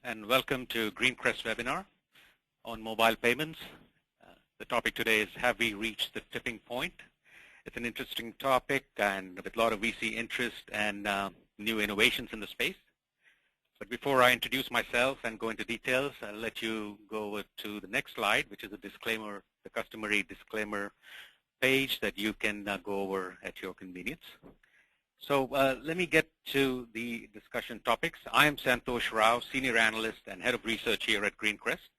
and welcome to Greencrest webinar on mobile payments. The topic today is, have we reached the tipping point? It's an interesting topic and with a lot of VC interest and new innovations in the space. But before I introduce myself and go into details, I'll let you go over to the next slide, which is a disclaimer, the customary disclaimer page that you can go over at your convenience. So let me get to the discussion topics. I am Santosh Rao, Senior Analyst and Head of Research here at Greencrest.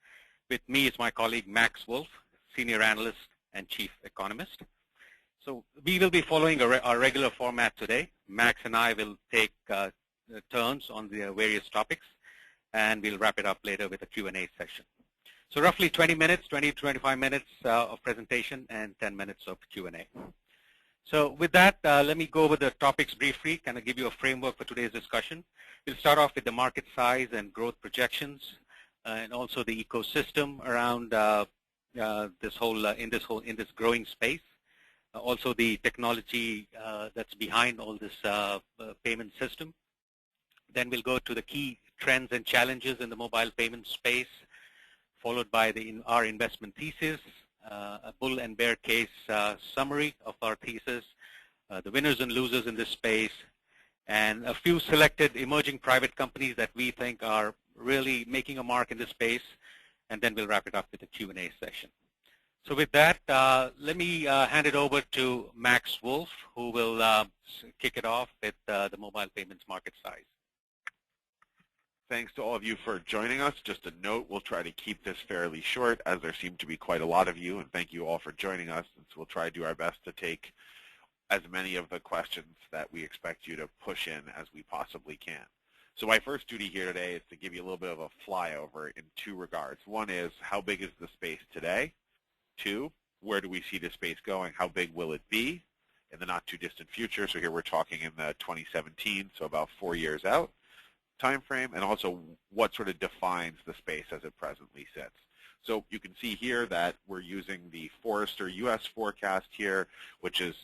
With me is my colleague Max Wolf, Senior Analyst and Chief Economist. So we will be following our regular format today. Max and I will take turns on the various topics, and we'll wrap it up later with a Q&A session. So roughly 20 to 25 minutes of presentation and 10 minutes of Q&A. So with that, let me go over the topics briefly, kind of give you a framework for today's discussion. We'll start off with the market size and growth projections, and also the ecosystem around in this growing space. Also the technology that's behind all this payment system. Then we'll go to the key trends and challenges in the mobile payment space, followed by our investment thesis, a bull and bear case summary of our thesis, the winners and losers in this space, and a few selected emerging private companies that we think are really making a mark in this space, and then we'll wrap it up with a Q&A session. So with that, let me hand it over to Max Wolf, who will kick it off with the mobile payments market size. Thanks to all of you for joining us. Just a note, we'll try to keep this fairly short as there seem to be quite a lot of you, and thank you all for joining us. And so we'll try to do our best to take as many of the questions that we expect you to push in as we possibly can. So my first duty here today is to give you a little bit of a flyover in two regards. One is, how big is the space today? Two, where do we see the space going? How big will it be in the not too distant future? So here we're talking in the 2017, so about 4 years out time frame, and also what sort of defines the space as it presently sits. So you can see here that we're using the Forrester US forecast here, which is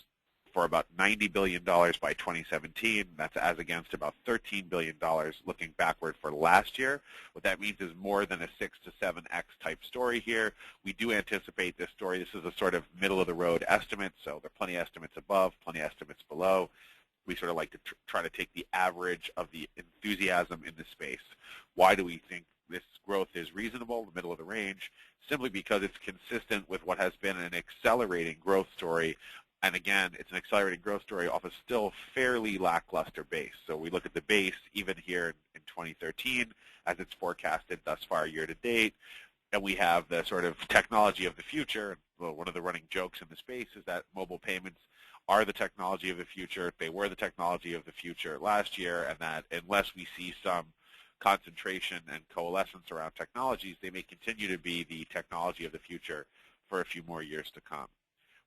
for about $90 billion by 2017. That's as against about $13 billion looking backward for last year. What that means is more than a 6 to 7x type story here. We do anticipate this story. This is a sort of middle of the road estimate, so there are plenty of estimates above, plenty of estimates below. We sort of like to try to take the average of the enthusiasm in the space. Why do we think this growth is reasonable, the middle of the range? Simply because it's consistent with what has been an accelerating growth story. And again, it's an accelerating growth story off a still fairly lackluster base. So we look at the base even here in 2013 as it's forecasted thus far year to date. And we have the sort of technology of the future. Well, one of the running jokes in the space is that mobile payments are the technology of the future. They were the technology of the future last year, and that unless we see some concentration and coalescence around technologies, they may continue to be the technology of the future for a few more years to come.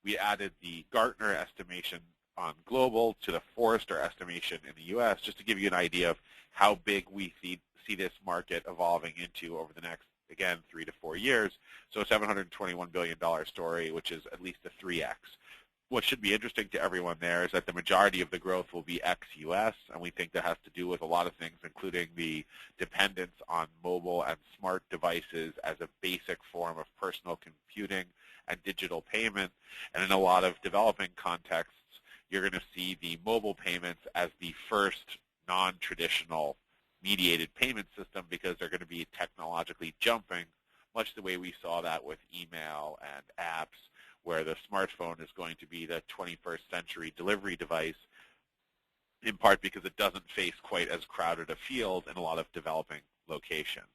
We added the Gartner estimation on global to the Forrester estimation in the US, just to give you an idea of how big we see this market evolving into over the next, again, 3 to 4 years. So a $721 billion story, which is at least a 3x. What should be interesting to everyone there is that the majority of the growth will be ex-US, and we think that has to do with a lot of things, including the dependence on mobile and smart devices as a basic form of personal computing and digital payment. And in a lot of developing contexts, you're going to see the mobile payments as the first non-traditional mediated payment system because they're going to be technologically jumping, much the way we saw that with email and apps, where the smartphone is going to be the 21st century delivery device, in part because it doesn't face quite as crowded a field in a lot of developing locations.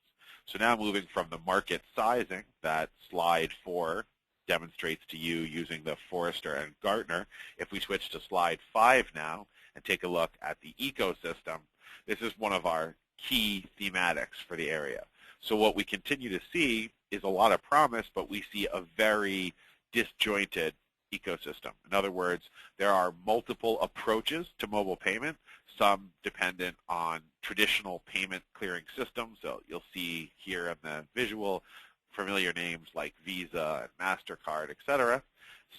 So now moving from the market sizing that slide 4 demonstrates to you using the Forrester and Gartner, if we switch to slide 5 now and take a look at the ecosystem, this is one of our key thematics for the area. So what we continue to see is a lot of promise, but we see a very disjointed ecosystem. In other words, there are multiple approaches to mobile payment, some dependent on traditional payment clearing systems. So you'll see here in the visual familiar names like Visa and MasterCard, et cetera.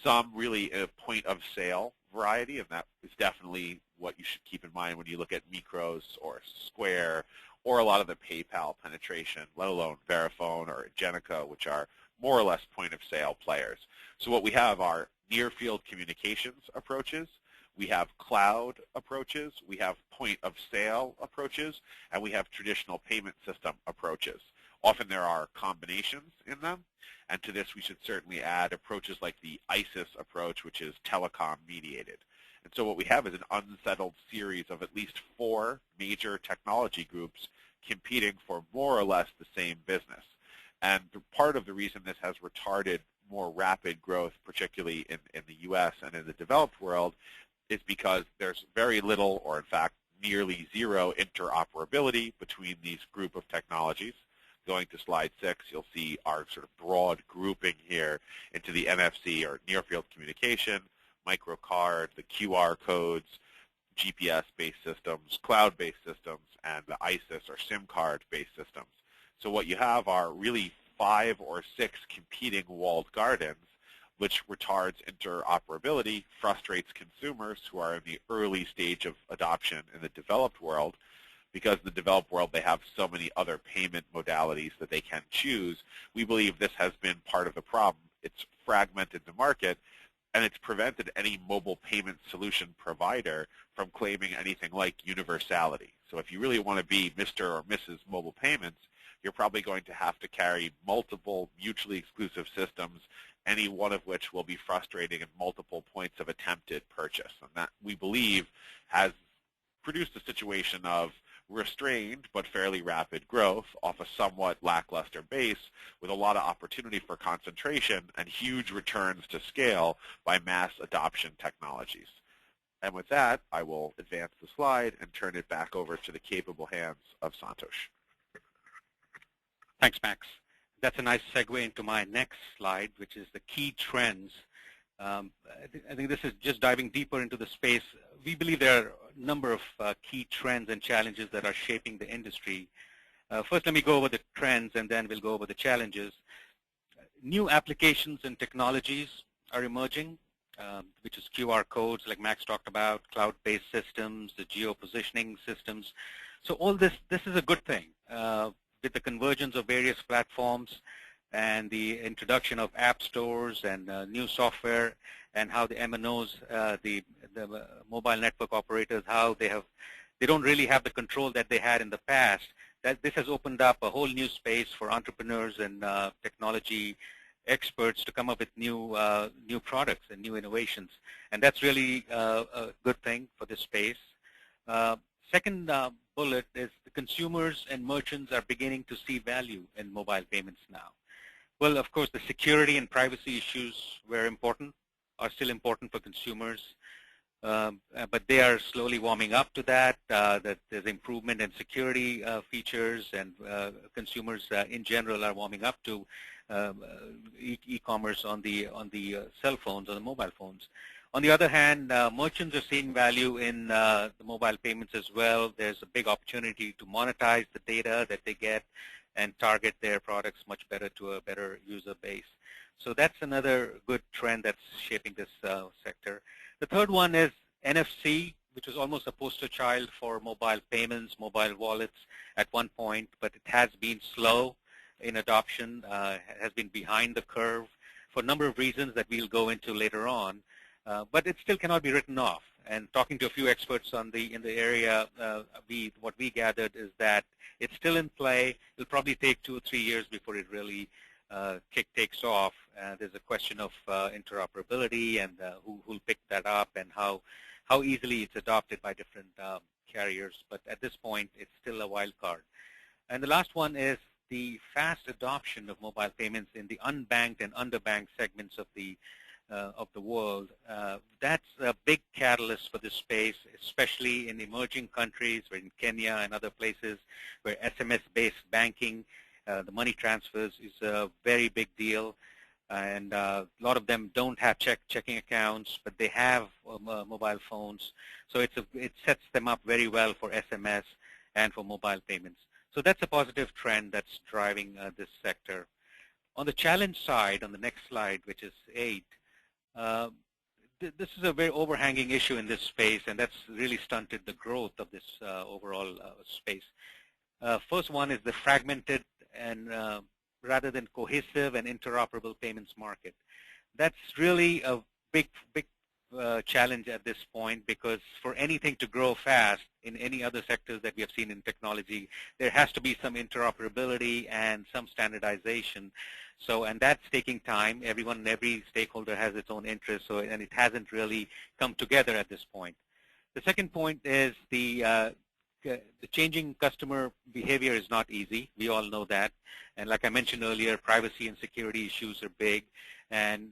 Some really a point of sale variety, and that is definitely what you should keep in mind when you look at Micros or Square or a lot of the PayPal penetration, let alone Verifone or Genica, which are more or less point-of-sale players. So what we have are near-field communications approaches, we have cloud approaches, we have point-of-sale approaches, and we have traditional payment system approaches. Often there are combinations in them, and to this we should certainly add approaches like the ISIS approach, which is telecom mediated. And so what we have is an unsettled series of at least 4 major technology groups competing for more or less the same business. And part of the reason this has retarded more rapid growth, particularly in the U.S. and in the developed world, is because there's very little, or in fact nearly zero, interoperability between these group of technologies. Going to slide 6, you'll see our sort of broad grouping here into the NFC, or near-field communication, microcard, the QR codes, GPS-based systems, cloud-based systems, and the ISIS or SIM card-based systems. So what you have are really 5 or 6 competing walled gardens, which retards interoperability, frustrates consumers who are in the early stage of adoption in the developed world, because in the developed world they have so many other payment modalities that they can choose. We believe this has been part of the problem. It's fragmented the market, and it's prevented any mobile payment solution provider from claiming anything like universality. So if you really want to be Mr. or Mrs. Mobile Payments, you're probably going to have to carry multiple mutually exclusive systems, any one of which will be frustrating at multiple points of attempted purchase. And that, we believe, has produced a situation of restrained but fairly rapid growth off a somewhat lackluster base, with a lot of opportunity for concentration and huge returns to scale by mass adoption technologies. And with that, I will advance the slide and turn it back over to the capable hands of Santosh. Thanks, Max. That's a nice segue into my next slide, which is the key trends. I think this is just diving deeper into the space. We believe there are a number of key trends and challenges that are shaping the industry. First, let me go over the trends, and then we'll go over the challenges. New applications and technologies are emerging, which is QR codes, like Max talked about, cloud-based systems, the geo-positioning systems. So all this is a good thing. With the convergence of various platforms and the introduction of app stores and new software, and how the MNOs, the mobile network operators, how they don't really have the control that they had in the past. That this has opened up a whole new space for entrepreneurs and technology experts to come up with new products and new innovations, and that's really a good thing for this space. Second bullet is the consumers and merchants are beginning to see value in mobile payments now. Well, of course, the security and privacy issues are still important for consumers, but they are slowly warming up to that. That there's improvement in security features, and consumers in general are warming up to e-commerce on the cell phones or the mobile phones. On the other hand, merchants are seeing value in the mobile payments as well. There's a big opportunity to monetize the data that they get and target their products much better to a better user base. So that's another good trend that's shaping this sector. The third one is NFC, which was almost a poster child for mobile payments, mobile wallets at one point, but it has been slow in adoption, has been behind the curve for a number of reasons that we'll go into later on. But it still cannot be written off. And talking to a few experts in the area, what we gathered is that it's still in play. It'll probably take 2 or 3 years before it really takes off. There's a question of interoperability and who'll pick that up, and how easily it's adopted by different carriers. But at this point, it's still a wild card. And the last one is the fast adoption of mobile payments in the unbanked and underbanked segments of the world. That's a big catalyst for this space, especially in emerging countries, or in Kenya and other places where SMS-based banking, the money transfers, is a very big deal. And a lot of them don't have checking accounts, but they have mobile phones. So it sets them up very well for SMS and for mobile payments. So that's a positive trend that's driving this sector. On the challenge side, on the next slide, which is 8, this is a very overhanging issue in this space, and that's really stunted the growth of this overall space. First one is the fragmented and rather than cohesive and interoperable payments market. That's really a big challenge at this point, because for anything to grow fast in any other sectors that we have seen in technology, there has to be some interoperability and some standardization. So, and that's taking time. Every stakeholder has its own interest, and it hasn't really come together at this point. The second point is the changing customer behavior is not easy. We all know that. And like I mentioned earlier, privacy and security issues are big. And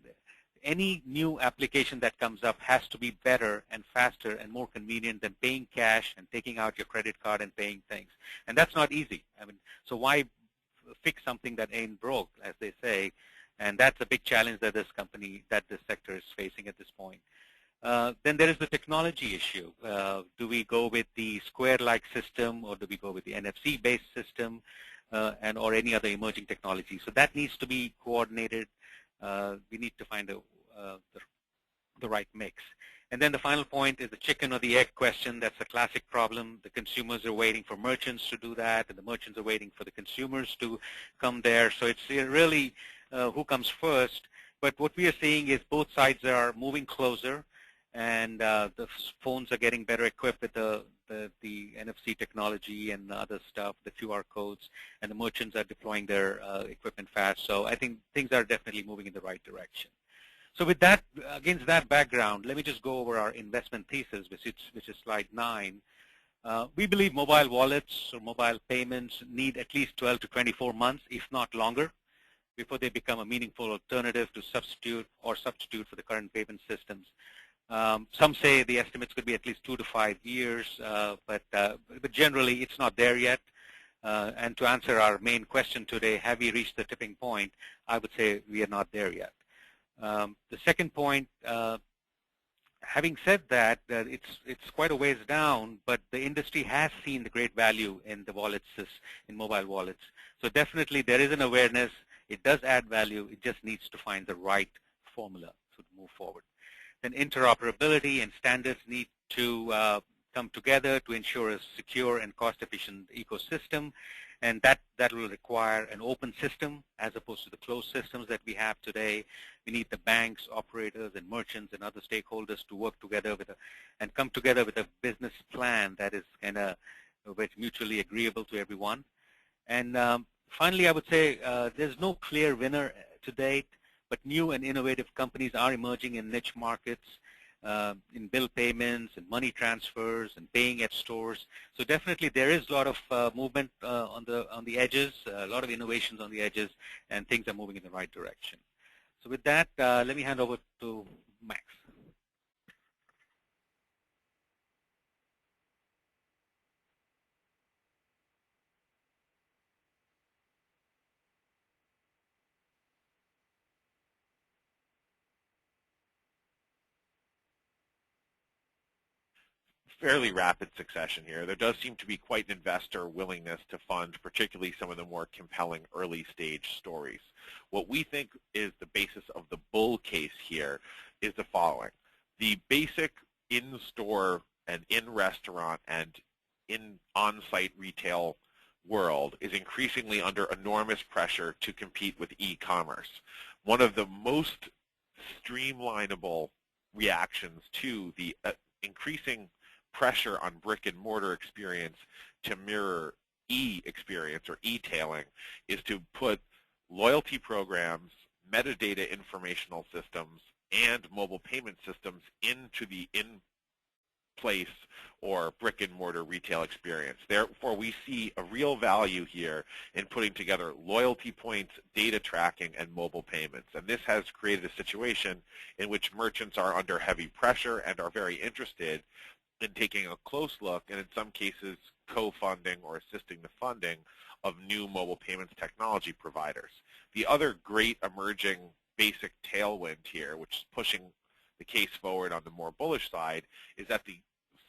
any new application that comes up has to be better and faster and more convenient than paying cash and taking out your credit card and paying things. And that's not easy. I mean, so why fix something that ain't broke, as they say? And that's a big challenge that this sector is facing at this point. Then there is the technology issue. Do we go with the Square-like system, or do we go with the NFC-based system, or any other emerging technology? So that needs to be coordinated. We need to find the right mix. And then the final point is the chicken or the egg question. That's a classic problem. The consumers are waiting for merchants to do that, and the merchants are waiting for the consumers to come there. So it's really who comes first. But what we are seeing is both sides are moving closer, and the phones are getting better equipped with the NFC technology and other stuff, the QR codes, and the merchants are deploying their equipment fast. So I think things are definitely moving in the right direction. So with that, against that background, let me just go over our investment thesis, which is slide 9. We believe mobile wallets or mobile payments need at least 12 to 24 months, if not longer, before they become a meaningful alternative to substitute for the current payment systems. Some say the estimates could be at least 2 to 5 years, but generally it's not there yet. And to answer our main question today, have we reached the tipping point? I would say we are not there yet. The second point, having said that, it's quite a ways down, but the industry has seen the great value in the wallets, in mobile wallets. So definitely there is an awareness. It does add value. It just needs to find the right formula to move forward. Then interoperability and standards need to come together to ensure a secure and cost-efficient ecosystem, and that will require an open system as opposed to the closed systems that we have today. We need the banks, operators, and merchants and other stakeholders to work together and come together with a business plan that is kind of mutually agreeable to everyone. And finally, I would say there's no clear winner to date, but new and innovative companies are emerging in niche markets, in bill payments and money transfers and paying at stores. So definitely there is a lot of movement on the edges, a lot of innovations on the edges, and things are moving in the right direction. So with that, let me hand over to Max. Fairly rapid succession here. There does seem to be quite an investor willingness to fund particularly some of the more compelling early stage stories. What we think is the basis of the bull case here is the following. The basic in-store and in-restaurant and in on-site retail world is increasingly under enormous pressure to compete with e-commerce. One of the most streamlinable reactions to the increasing pressure on brick and mortar experience to mirror e-experience or e-tailing is to put loyalty programs, metadata informational systems, and mobile payment systems into the in-place or brick and mortar retail experience. Therefore, we see a real value here in putting together loyalty points, data tracking, and mobile payments. And this has created a situation in which merchants are under heavy pressure and are very interested in taking a close look, and in some cases co-funding or assisting the funding of new mobile payments technology providers. The other great emerging basic tailwind here, which is pushing the case forward on the more bullish side, is that the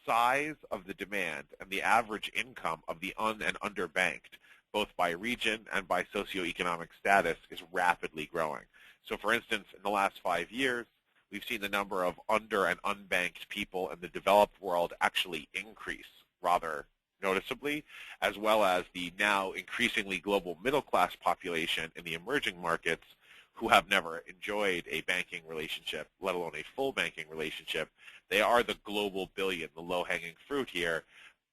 size of the demand and the average income of the and underbanked, both by region and by socioeconomic status, is rapidly growing. So for instance, in the last 5 years, we've seen the number of under and unbanked people in the developed world actually increase rather noticeably, as well as the now increasingly global middle-class population in the emerging markets who have never enjoyed a banking relationship, let alone a full banking relationship. They are the global billion, the low-hanging fruit here,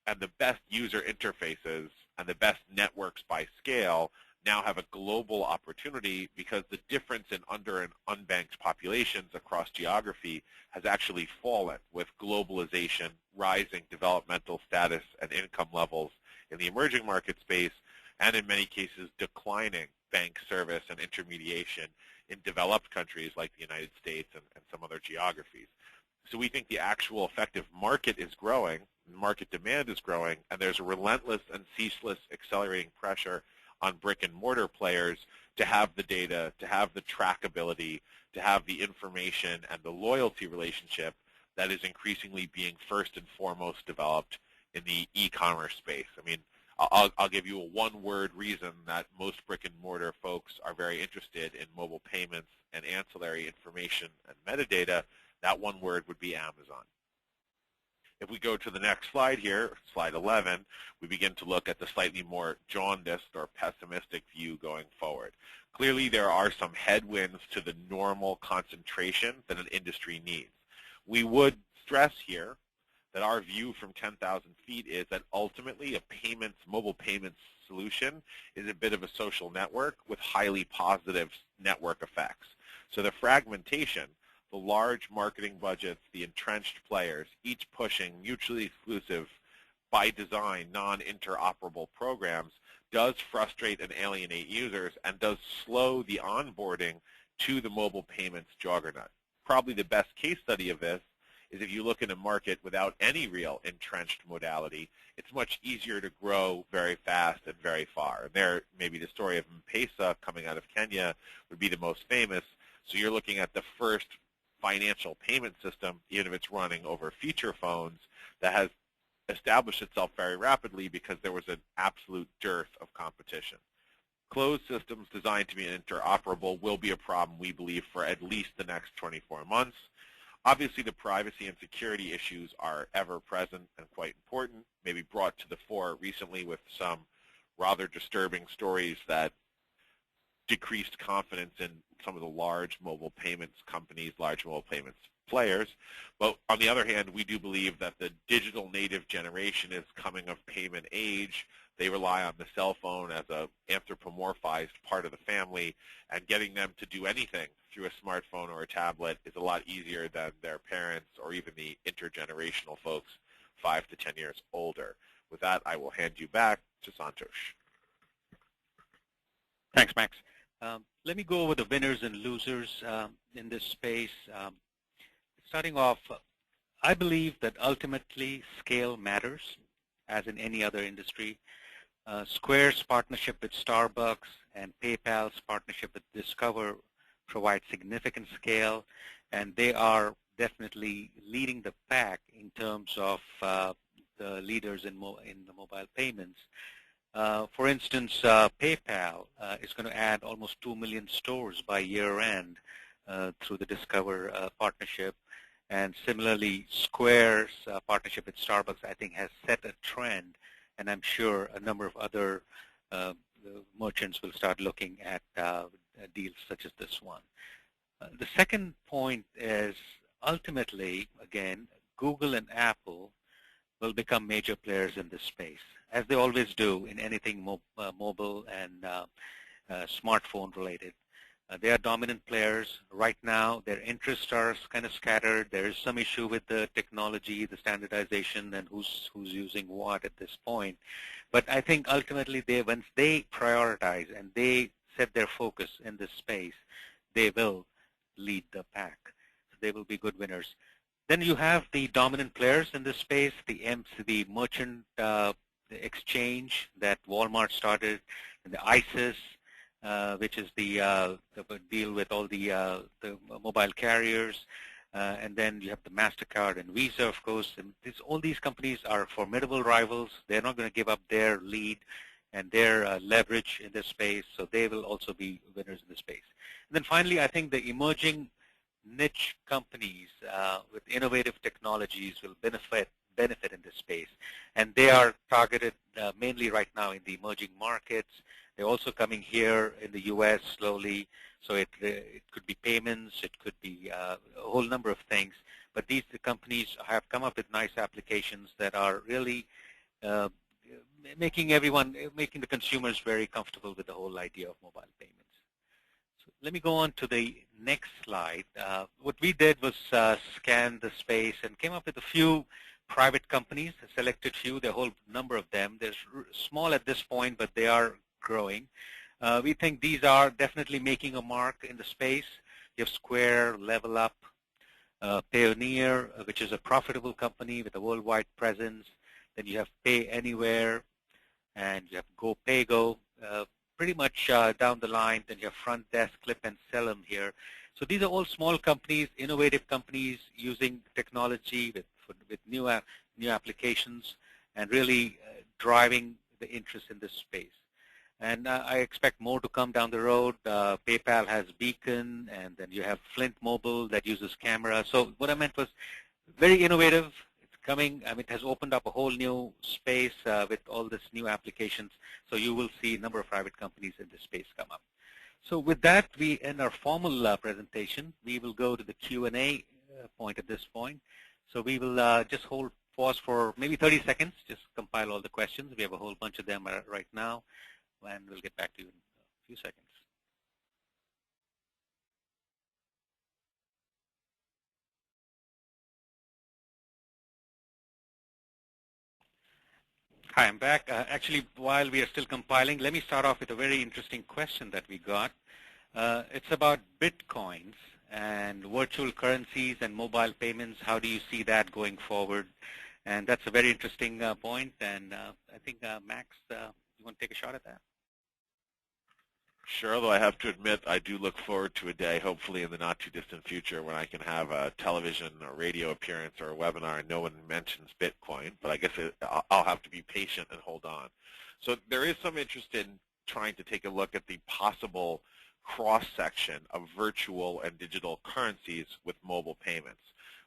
and the best user interfaces and the best networks by scale now have a global opportunity because the difference in under and unbanked populations across geography has actually fallen with globalization, rising developmental status and income levels in the emerging market space, and in many cases declining bank service and intermediation in developed countries like the United States and some other geographies. So we think the actual effective market is growing, market demand is growing, and there's a relentless and ceaseless accelerating pressure on brick and mortar players to have the data, to have the trackability, to have the information and the loyalty relationship that is increasingly being first and foremost developed in the e-commerce space. I mean, I'll give you a one-word reason that most brick and mortar folks are very interested in mobile payments and ancillary information and metadata. That one word would be Amazon. If we go to the next slide here, slide 11, we begin to look at the slightly more jaundiced or pessimistic view going forward. Clearly, there are some headwinds to the normal concentration that an industry needs. We would stress here that our view from 10,000 feet is that ultimately a mobile payments solution is a bit of a social network with highly positive network effects. So the fragmentation, the large marketing budgets, the entrenched players, each pushing mutually exclusive, by design, non-interoperable programs, does frustrate and alienate users and does slow the onboarding to the mobile payments juggernaut. Probably the best case study of this is if you look in a market without any real entrenched modality, it's much easier to grow very fast and very far. And there, maybe the story of M-Pesa coming out of Kenya would be the most famous. So you're looking at the first financial payment system, even if it's running over feature phones, that has established itself very rapidly because there was an absolute dearth of competition. Closed systems designed to be interoperable will be a problem, we believe, for at least the next 24 months. Obviously, the privacy and security issues are ever present and quite important, maybe brought to the fore recently with some rather disturbing stories that decreased confidence in some of the large mobile payments companies, large mobile payments players. But on the other hand, we do believe that the digital native generation is coming of payment age. They rely on the cell phone as an anthropomorphized part of the family, and getting them to do anything through a smartphone or a tablet is a lot easier than their parents or even the intergenerational folks 5 to 10 years older. With that, I will hand you back to Santosh. Thanks, Max. Let me go over the winners and losers in this space. Starting off, I believe that ultimately scale matters, as in any other industry. Square's partnership with Starbucks and PayPal's partnership with Discover provide significant scale, and they are definitely leading the pack in terms of the leaders in the mobile payments. For instance, PayPal is going to add almost 2 million stores by year-end through the Discover partnership. And similarly, Square's partnership with Starbucks, I think, has set a trend, and I'm sure a number of other merchants will start looking at deals such as this one. The second point is, ultimately, again, Google and Apple will become major players in this space, as they always do in anything mobile and smartphone related. They are dominant players. Right now, their interests are kind of scattered. There is some issue with the technology, the standardization, and who's using what at this point. But I think ultimately, once they prioritize and they set their focus in this space, they will lead the pack. So they will be good winners. Then you have the dominant players in this space, the merchant exchange that Walmart started, and the ISIS, which is the deal with all the mobile carriers, and then you have the MasterCard and Visa, of course. And all these companies are formidable rivals. They're not going to give up their lead and their leverage in this space, so they will also be winners in this space. And then finally, I think the emerging niche companies with innovative technologies will benefit benefit in this space. And they are targeted mainly right now in the emerging markets. They're also coming here in the U.S. slowly. So it could be payments, it could be a whole number of things. But these companies have come up with nice applications that are really making the consumers very comfortable with the whole idea of mobile payments. So let me go on to the next slide. What we did was scan the space and came up with a few private companies, a selected few, there are a whole number of them. They're small at this point, but they are growing. We think these are definitely making a mark in the space. You have Square, Level Up, Payoneer, which is a profitable company with a worldwide presence. Then you have Pay Anywhere, and you have GoPayGo, pretty much down the line. Then you have Front Desk, Clip, and Sellum here. So these are all small companies, innovative companies using technology with new applications and really driving the interest in this space. And I expect more to come down the road. PayPal has Beacon, and then you have Flint Mobile that uses camera. So what I meant was very innovative. It's coming. I mean, it has opened up a whole new space with all this new applications. So you will see a number of private companies in this space come up. So with that, we end our formal presentation. We will go to the Q&A point at this point. So we will just pause for maybe 30 seconds, just compile all the questions. We have a whole bunch of them right now, and we'll get back to you in a few seconds. Hi, I'm back. Actually, while we are still compiling, let me start off with a very interesting question that we got. It's about Bitcoins and virtual currencies and mobile payments. How do you see that going forward? And that's a very interesting point. And I think, Max, you want to take a shot at that? Sure, although I have to admit I do look forward to a day, hopefully in the not-too-distant future, when I can have a television or radio appearance or a webinar and no one mentions Bitcoin. But I guess I'll have to be patient and hold on. So there is some interest in trying to take a look at the possible cross-section of virtual and digital currencies with mobile payments.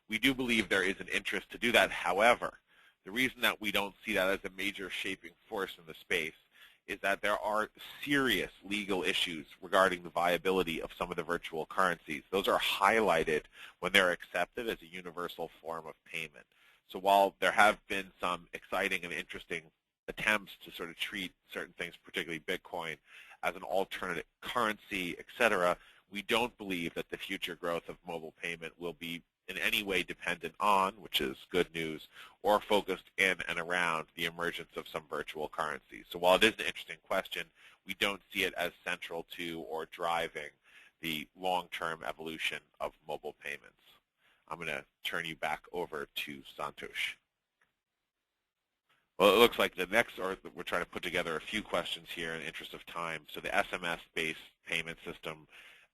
We do believe there is an interest to do that. However, the reason that we don't see that as a major shaping force in the space is that there are serious legal issues regarding the viability of some of the virtual currencies. Those are highlighted when they're accepted as a universal form of payment. So while there have been some exciting and interesting attempts to sort of treat certain things, particularly Bitcoin, as an alternative currency, et cetera, we don't believe that the future growth of mobile payment will be in any way dependent on, which is good news, or focused in and around the emergence of some virtual currencies. So while it is an interesting question, we don't see it as central to or driving the long-term evolution of mobile payments. I'm going to turn you back over to Santosh. Well, it looks like the next, or we're trying to put together a few questions here in the interest of time. So the SMS-based payment system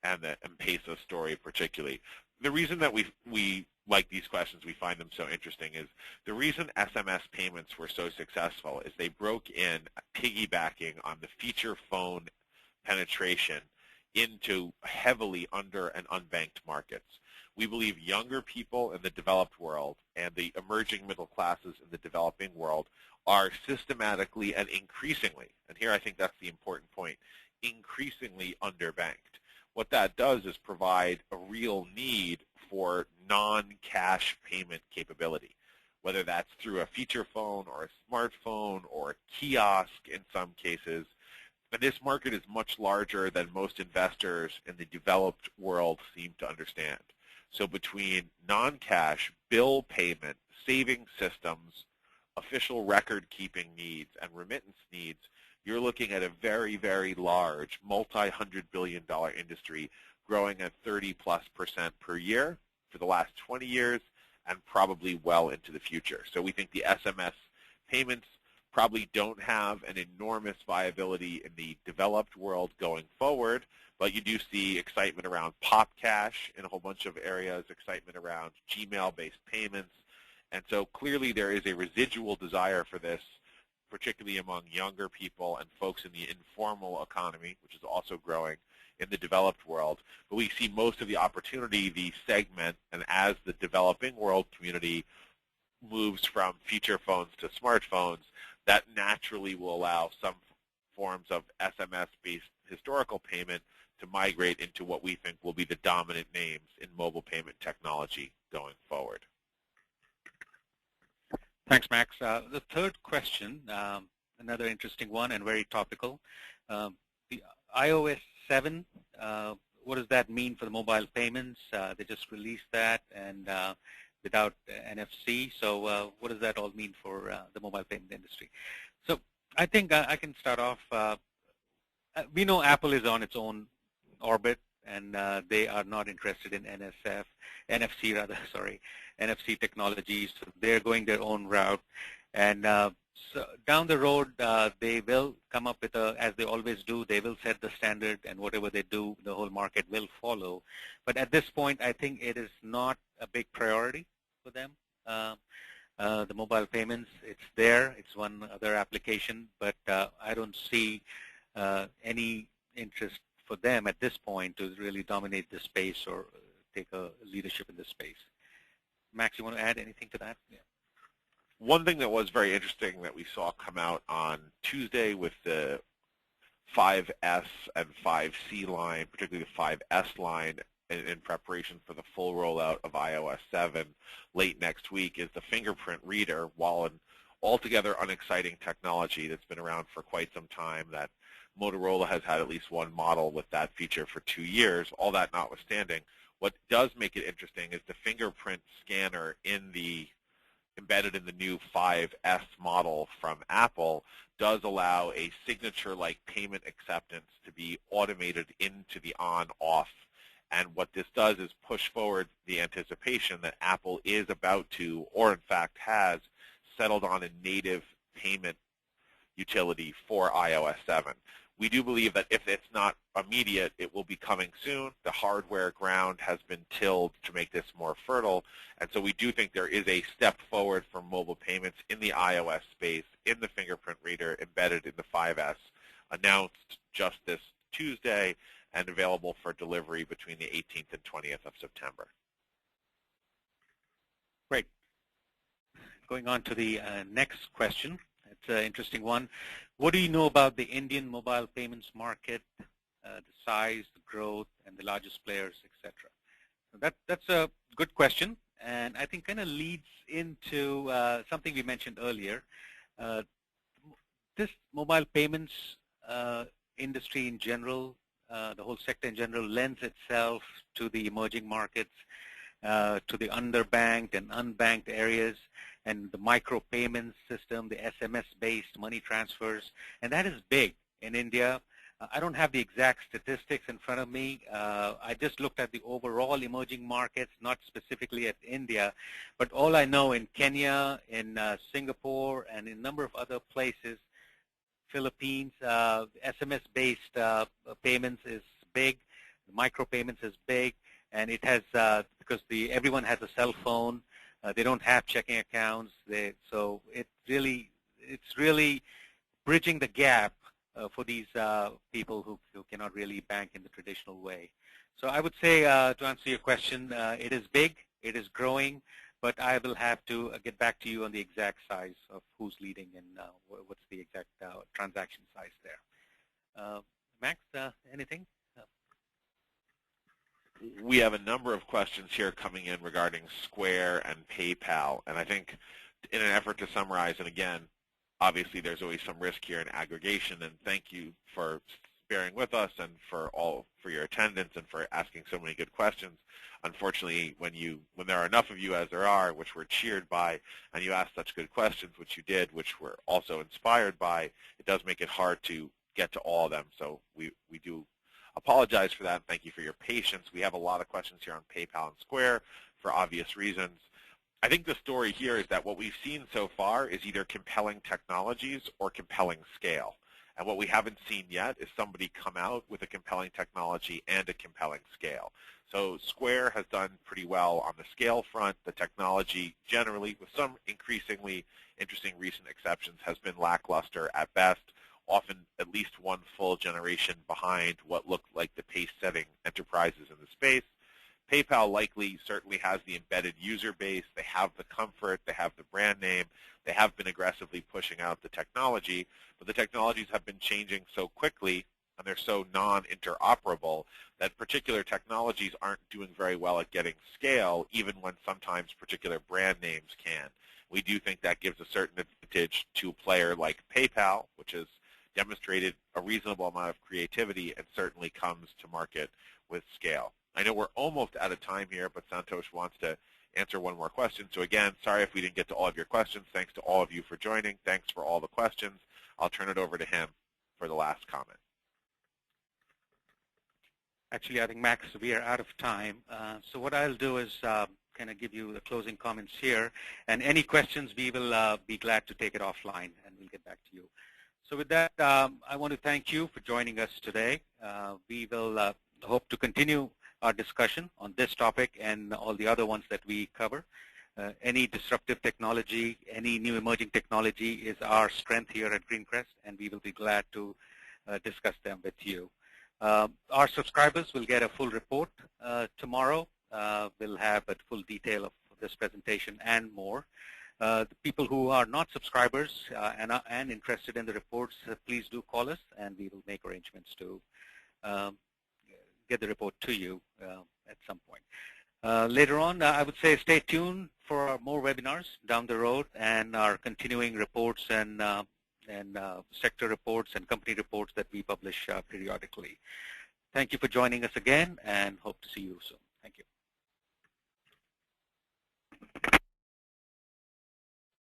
and the M-Pesa story particularly. The reason that we like these questions, we find them so interesting, is the reason SMS payments were so successful is they broke in piggybacking on the feature phone penetration into heavily under and unbanked markets. We believe younger people in the developed world and the emerging middle classes in the developing world are systematically and increasingly, and here I think that's the important point, increasingly underbanked. What that does is provide a real need for non-cash payment capability, whether that's through a feature phone or a smartphone or a kiosk in some cases. And this market is much larger than most investors in the developed world seem to understand. So between non-cash, bill payment, saving systems, official record-keeping needs, and remittance needs, you're looking at a very, very large, multi-hundred-billion-dollar industry growing at 30+% per year for the last 20 years and probably well into the future. So we think the SMS payments probably don't have an enormous viability in the developed world going forward, but you do see excitement around Pop Cash in a whole bunch of areas, excitement around Gmail-based payments, and so clearly there is a residual desire for this, particularly among younger people and folks in the informal economy, which is also growing in the developed world. But we see most of the opportunity, the segment, and as the developing world community moves from feature phones to smartphones, that naturally will allow some forms of SMS-based historical payment to migrate into what we think will be the dominant names in mobile payment technology going forward. Thanks, Max. The third question, another interesting one and very topical. The iOS 7, what does that mean for the mobile payments? They just released that and without NFC. So what does that all mean for the mobile payment industry? So I think I can start off. We know Apple is on its own orbit, and they are not interested in NFC technologies. So they're going their own route. And so down the road, they will come up with as they always do, they will set the standard, and whatever they do, the whole market will follow. But at this point, I think it is not a big priority for them. The mobile payments, it's there. It's one other application, but I don't see any interest for them at this point to really dominate the space or take a leadership in this space. Max, you want to add anything to that? Yeah. One thing that was very interesting that we saw come out on Tuesday with the 5S and 5C line, particularly the 5S line, in preparation for the full rollout of iOS 7 late next week, is the fingerprint reader. While an altogether unexciting technology that's been around for quite some time, that Motorola has had at least one model with that feature for 2 years, all that notwithstanding, what does make it interesting is the fingerprint scanner embedded in the new 5S model from Apple does allow a signature-like payment acceptance to be automated into the on-off. And what this does is push forward the anticipation that Apple is about to, or in fact has, settled on a native payment utility for iOS 7. We do believe that if it's not immediate, it will be coming soon. The hardware ground has been tilled to make this more fertile, and so we do think there is a step forward for mobile payments in the iOS space in the fingerprint reader embedded in the 5S, announced just this Tuesday and available for delivery between the 18th and 20th of September. Great. Going on to the next question. It's an interesting one. What do you know about the Indian mobile payments market, the size, the growth, and the largest players, etc.? So that's a good question, and I think kind of leads into something we mentioned earlier. This mobile payments industry in general, the whole sector in general, lends itself to the emerging markets, to the underbanked and unbanked areas, and the micro-payment system, the SMS-based money transfers, and that is big in India. I don't have the exact statistics in front of me. I just looked at the overall emerging markets, not specifically at India, but all I know in Kenya, in Singapore, and in a number of other places, Philippines, SMS-based payments is big, micro-payments is big, and it has, because everyone has a cell phone, they don't have checking accounts, so it's really bridging the gap for these people who cannot really bank in the traditional way. So I would say, to answer your question, it is big, it is growing, but I will have to get back to you on the exact size of who's leading and what's the exact transaction size there. Max, anything? We have a number of questions here coming in regarding Square and PayPal, and I think in an effort to summarize, and again, obviously there's always some risk here in aggregation, and thank you for bearing with us and for your attendance and for asking so many good questions. Unfortunately, when there are enough of you as there are, which we're cheered by, and you ask such good questions, which you did, which we're also inspired by, it does make it hard to get to all of them. So we do apologize for that, and thank you for your patience. We have a lot of questions here on PayPal and Square for obvious reasons. I think the story here is that what we've seen so far is either compelling technologies or compelling scale. And what we haven't seen yet is somebody come out with a compelling technology and a compelling scale. So Square has done pretty well on the scale front. The technology generally, with some increasingly interesting recent exceptions, has been lackluster at best, often at least one full generation behind what looked like the pace-setting enterprises in the space. PayPal likely certainly has the embedded user base. They have the comfort. They have the brand name. They have been aggressively pushing out the technology, but the technologies have been changing so quickly and they're so non-interoperable that particular technologies aren't doing very well at getting scale, even when sometimes particular brand names can. We do think that gives a certain advantage to a player like PayPal, which has demonstrated a reasonable amount of creativity and certainly comes to market with scale. I know we're almost out of time here, but Santosh wants to answer one more question. So again, sorry if we didn't get to all of your questions. Thanks to all of you for joining. Thanks for all the questions. I'll turn it over to him for the last comment. Actually, I think, Max, we are out of time. So what I'll do is kind of give you the closing comments here. And any questions, we will be glad to take it offline, and we'll get back to you. So with that, I want to thank you for joining us today. We will hope to continue our discussion on this topic and all the other ones that we cover. Any disruptive technology, any new emerging technology is our strength here at Greencrest, and we will be glad to discuss them with you. Our subscribers will get a full report tomorrow. We'll have a full detail of this presentation and more. The people who are not subscribers and interested in the reports, please do call us, and we will make arrangements to get the report to you at some point. Later on, I would say stay tuned for more webinars down the road and our continuing reports and sector reports and company reports that we publish periodically. Thank you for joining us again, and hope to see you soon.